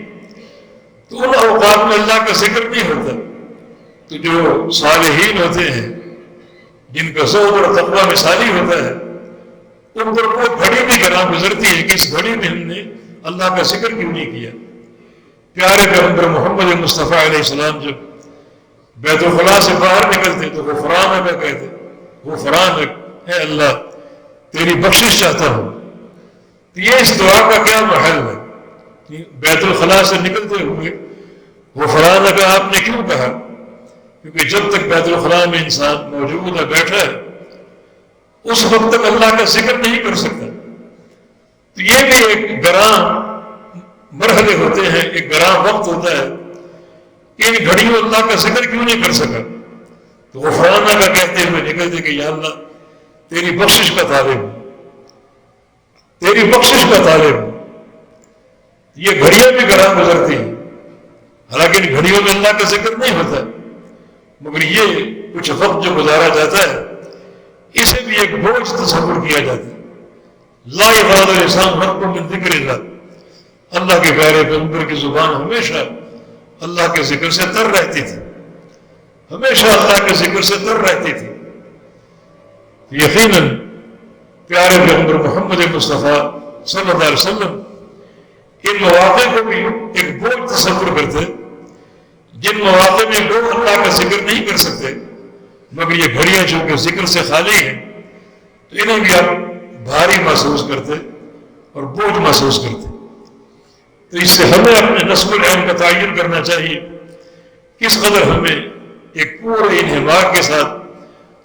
تو ان اوقات میں اللہ کا ذکر نہیں ہوتا، تو جو صالحین ہوتے ہیں جن کا زہد اور تقویٰ مثالی ہوتا ہے ان پر کوئی گھڑی بھی گراں گزرتی ہے کہ اس گھڑی میں ہم نے اللہ کا ذکر کیوں نہیں کیا۔ پیارے پیغمبر محمد مصطفیٰ علیہ السلام جب بیت الخلاء سے باہر نکلتے تو غفرانک کہتے، غفرانک، اے اللہ تیری بخشش چاہتا ہوں۔ تو یہ اس دعا کا کیا محل ہے؟ بیت الخلاء سے نکلتے ہوئے غفرانک آپ نے کیوں کہا؟ کیونکہ جب تک بیت الخلاء میں انسان موجود ہے، بیٹھا ہے، اس وقت تک اللہ کا ذکر نہیں کر سکتا۔ تو یہ بھی ایک گراں مرحلے ہوتے ہیں، ایک گراں وقت ہوتا ہے کہ ان گھڑیوں اللہ کا ذکر کیوں نہیں کر سکا، تو غفرانہ کا کہتے ہوئے نکلتے کہ یا اللہ تیری بخشش کا طالب ہوں، تیری بخشش کا طالب ہوں۔ یہ گھڑیاں بھی گراں گزرتی ہیں، حالانکہ ان گھڑیوں میں اللہ کا ذکر نہیں ہوتا، مگر یہ کچھ وقت جو گزارا جاتا ہے اسے بھی ایک بوجھ تصور کیا جاتا ہے۔ لا یغاد الانسان رب من ذکر اللہ، اللہ کے پیارے پیغمبر کی زبان ہمیشہ اللہ کے ذکر سے تر رہتی تھی، ہمیشہ اللہ کے ذکر سے تر رہتی تھی۔ یقیناً پیارے پیغمبر محمد مصطفیٰ صلی اللہ علیہ وسلم ان مواقع کو بھی ایک بوجھ تصور کرتے، جن مواقع میں لوگ اللہ کا ذکر نہیں کر سکتے، مگر یہ گھڑیاں چونکہ ذکر سے خالی ہیں تو انہیں بھی آپ بھاری محسوس کرتے اور بوجھ محسوس کرتے۔ تو اس سے ہمیں اپنے نصب العین کا تعین کرنا چاہیے، کس قدر ہمیں ایک پورے انہماک کے ساتھ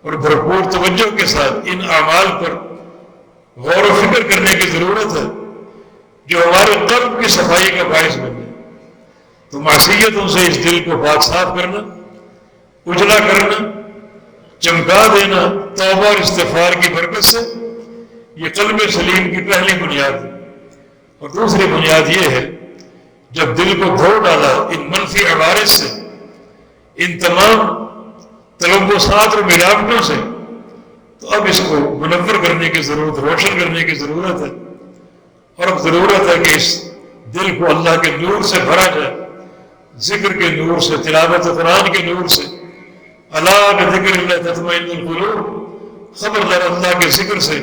اور بھرپور توجہ کے ساتھ ان اعمال پر غور و فکر کرنے کی ضرورت ہے جو ہمارے قلب کی صفائی کا باعث بنے۔ تو معصیتوں سے اس دل کو پاک صاف کرنا، اجلا کرنا، چمکا دینا توبہ اور استغفار کی برکت سے، یہ قلب سلیم کی پہلی بنیاد ہے۔ اور دوسری بنیاد یہ ہے جب دل کو دھو ڈالا ان منفی عوارض سے، ان تمام تلبسات اور ملاوٹوں سے، تو اب اس کو منور کرنے کی ضرورت، روشن کرنے کی ضرورت ہے، اور اب ضرورت ہے کہ اس دل کو اللہ کے نور سے بھرا جائے، ذکر کے نور سے، تلاوت قرآن کے نور سے۔ الا بذکر اللہ تطمئن القلوب، خبردار اللہ کے ذکر سے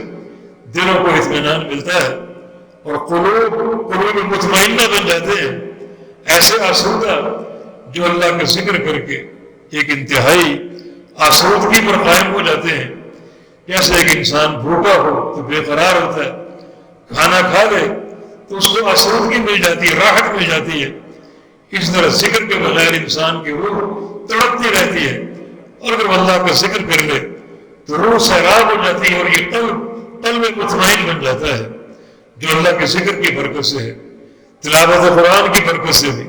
دلوں کو اطمینان ملتا ہے، اور قلوب مطمئنہ بن جاتے ہیں، ایسے آسودہ جو اللہ کا ذکر کر کے ایک انتہائی آسودگی پر قائم ہو جاتے ہیں۔ جیسے ایک انسان بھوکا ہو تو بے قرار ہوتا ہے، کھانا کھا لے تو اس کو آسودگی مل جاتی ہے، راحت مل جاتی ہے۔ اس طرح ذکر کے بغیر انسان کی روح تڑپتی رہتی ہے، اور اگر وہ اللہ کا ذکر کر لے تو روح سیراب ہو جاتی ہے، اور یہ قلب مطمئن بن جاتا ہے، جو اللہ کے ذکر کی برکت سے ہے۔ تلاوت قرآن کی برکت سے بھی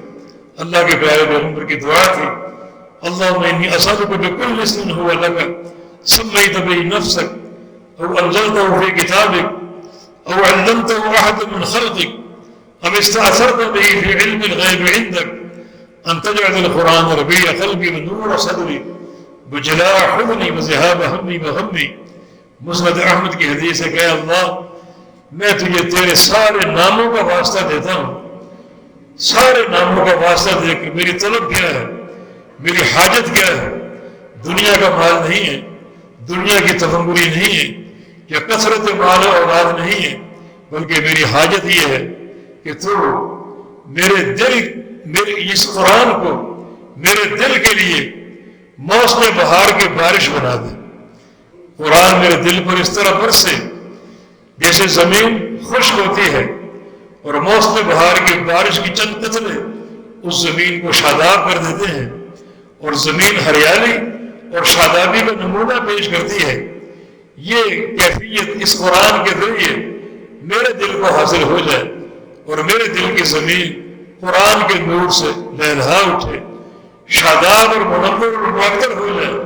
اللہ کے پیارے پیغمبر کی دعا تھی، اللہم انی اسألک بکل اسم هو لک سمیت بہ نفسک او انزلتہ فی کتابک او علمتہ احد من خلقک ام استأثرت بہ فی علم الغیب عندک ان تجعل القرآن ربیع قلبی ونور صدری وجلاء حزنی وذہاب ہمی وغمی۔ مسند احمد کی حدیث ہے کہ اے اللہ، میں تجھے تیرے سارے ناموں کا واسطہ دیتا ہوں، سارے ناموں کا واسطہ دے کر میری طلب کیا ہے، میری حاجت کیا ہے؟ دنیا کا مال نہیں ہے، دنیا کی تکبری نہیں ہے، یا کثرت مال و اولاد نہیں ہے، بلکہ میری حاجت یہ ہے کہ تو میرے اس قرآن کو میرے دل کے لیے موسم بہار کی بارش بنا دے۔ قرآن میرے دل پر اس طرح برسے جیسے زمین خشک ہوتی ہے اور موسم بہار کی بارش کی چند قطرے اس زمین کو شاداب کر دیتے ہیں، اور زمین ہریالی اور شادابی کا نمونہ پیش کرتی ہے۔ یہ کیفیت اس قرآن کے ذریعے میرے دل کو حاصل ہو جائے، اور میرے دل کی زمین قرآن کے نور سے لہلہا اٹھے، شاداب اور منور اور معطر ہو جائے۔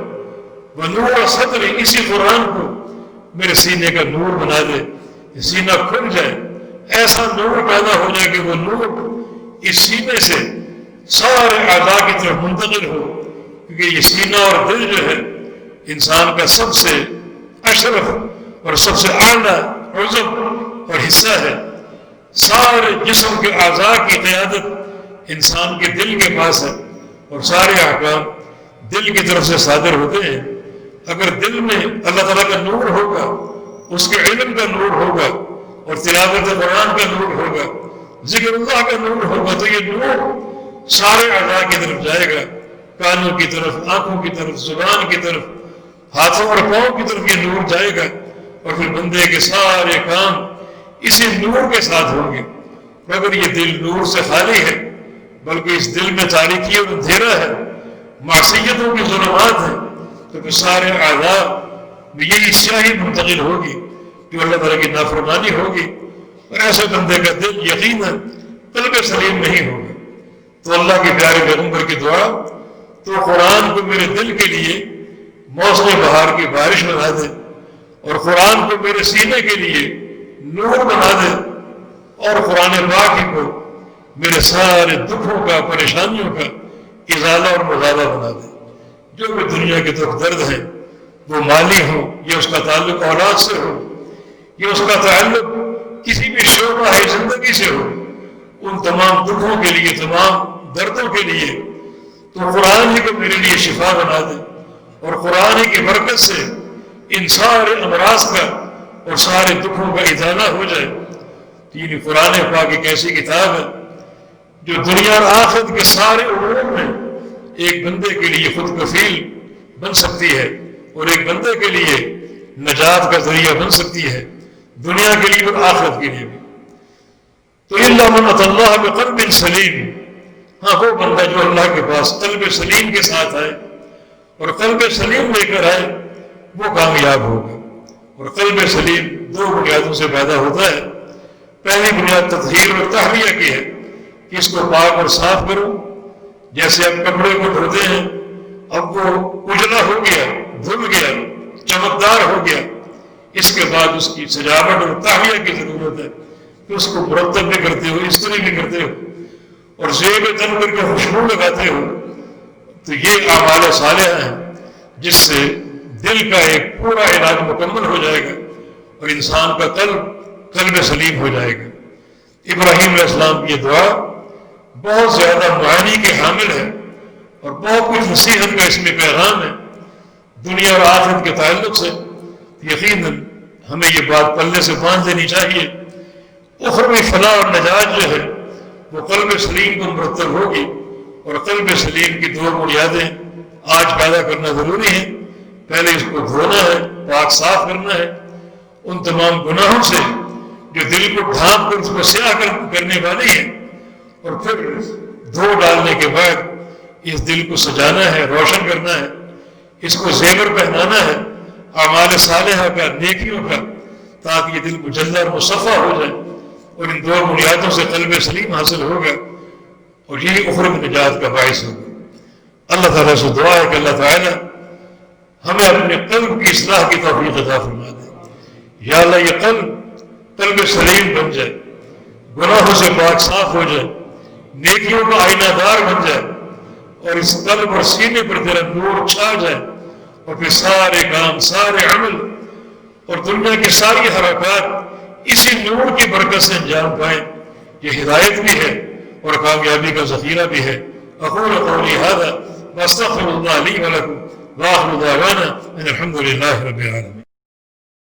ونور صدری، اسی قرآن کو میرے سینے کا نور بنا دے، سینہ کھل جائے، ایسا نور پیدا ہو جائے کہ وہ نور اس سینے سے سارے اعضاء کی طرف منتقل ہو، کیونکہ یہ سینہ اور دل جو ہے انسان کا سب سے اشرف اور سب سے اعلیٰ عضو اور حصہ ہے۔ سارے جسم کے اعضاء کی قیادت انسان کے دل کے پاس ہے، اور سارے احکام دل کی طرف سے صادر ہوتے ہیں۔ اگر دل میں اللہ تعالیٰ کا نور ہوگا، اس کے علم کا نور ہوگا، اور تلاوت قرآن کا نور ہوگا، ذکر اللہ کا نور ہوگا، تو یہ نور سارے اعضاء کی طرف جائے گا، کانوں کی طرف، آنکھوں کی طرف، زبان کی طرف، ہاتھوں اور پاؤں کی طرف یہ نور جائے گا، اور پھر بندے کے سارے کام اسی نور کے ساتھ ہوں گے۔ اور اگر یہ دل نور سے خالی ہے، بلکہ اس دل میں تاریکی اور اندھیرا ہے، معصیتوں کی ظلمات ہیں، تو پھر سارے اعضاء میں یہی سیاہی منتقل ہوگی جو اللہ تعالیٰ کی نافرمانی ہوگی، اور ایسے بندے کا دل یقیناً قلب سلیم نہیں ہوگا۔ تو اللہ کے پیارے پیغمبر کی دعا، تو قرآن کو میرے دل کے لیے موسم بہار کی بارش بنا دے، اور قرآن کو میرے سینے کے لیے نور بنا دے، اور قرآن پاک کو میرے سارے دکھوں کا، پریشانیوں کا ازالہ اور مزالہ بنا دے۔ جو بھی دنیا کے دکھ درد ہیں، وہ مالی ہو، یا اس کا تعلق اولاد سے ہو، یا اس کا تعلق کسی بھی شعبہ ہے زندگی سے ہو، ان تمام دکھوں کے لیے، تمام دردوں کے لیے تو قرآن ہی کو میرے لیے شفا بنا دے، اور قرآن ہی کی برکت سے ان سارے امراض کا اور سارے دکھوں کا ازالہ ہو جائے۔ یعنی قرآن پاک ایک ایسی کتاب ہے جو دنیا اور آخرت کے سارے امور میں ایک بندے کے لیے خود کفیل بن سکتی ہے، اور ایک بندے کے لیے نجات کا ذریعہ بن سکتی ہے، دنیا کے لیے اور آخرت کے لیے بھی۔ تو الا من اتى اللہ بقلب سلیم، ہاں وہ بندہ جو اللہ کے پاس قلب سلیم کے ساتھ آئے اور قلب سلیم لے کر آئے، وہ کامیاب ہوگا۔ اور قلب سلیم دو بنیادوں سے پیدا ہوتا ہے۔ پہلی بنیاد تطہیر اور تحلیہ کی ہے کہ اس کو پاک اور صاف کرو، جیسے آپ کپڑے کو دھوتے ہیں، اب وہ اجلا ہو گیا، دھل گیا، چمکدار ہو گیا، اس کے بعد اس کی سجاوٹ اور تحلیہ کی ضرورت ہے کہ اس کو مرتب بھی کرتے ہو، استری بھی کرتے ہو، اور زیب تن کر کے خوشبو لگاتے ہو۔ تو یہ اعمال صالحہ ہیں جس سے دل کا ایک پورا علاج مکمل ہو جائے گا اور انسان کا قلب سلیم ہو جائے گا۔ ابراہیم علیہ السلام کی یہ دعا بہت زیادہ معانی کے حامل ہے اور بہت کچھ نصیحت کا اس میں پیغام ہے دنیا اور آخرت کے تعلق سے۔ یقیناً ہمیں یہ بات پلے سے باندھ لینی چاہیے، اخروی فلاح اور نجات جو ہے وہ قلب سلیم کو مرتب ہوگی، اور قلب سلیم کی دو بنیادیں آج پیدا کرنا ضروری ہے۔ پہلے اس کو دھونا ہے، پاک صاف کرنا ہے ان تمام گناہوں سے جو دل کو ڈھانپ کر اس کو سیاہ کرنے والی ہیں، اور پھر دھو ڈالنے کے بعد اس دل کو سجانا ہے، روشن کرنا ہے، اس کو زیور پہنانا ہے اعمال صالحہ کا، نیکیوں کا، تاکہ یہ دل مجلہ اور مصفہ ہو جائے، اور ان دو بنیادوں سے قلب سلیم حاصل ہوگا اور یہی اخروی نجات کا باعث ہوگا۔ اللہ تعالیٰ سے دعا ہے کہ اللہ تعالیٰ ہمیں اپنے قلب کی اصلاح کی توفیق عطا فرما دے۔ یا اللہ یہ قلب سلیم بن جائے، گناہوں سے پاک صاف ہو جائے، نیکیوں کا آئینہ دار بن جائے، اور اس قلب اور سینے پر تیرا نور چھا جائے، اور پھر سارے کام، سارے عمل اور دنیا کی ساری حرکات اسی نور کی برکت سے انجام پائیں۔ یہ ہدایت بھی ہے اور کامیابی کا ذخیرہ بھی ہے۔ اقول قولی ھذا واستغفر اللہ لی ولکم وآخر دعوانا ان الحمد للہ رب العالمین۔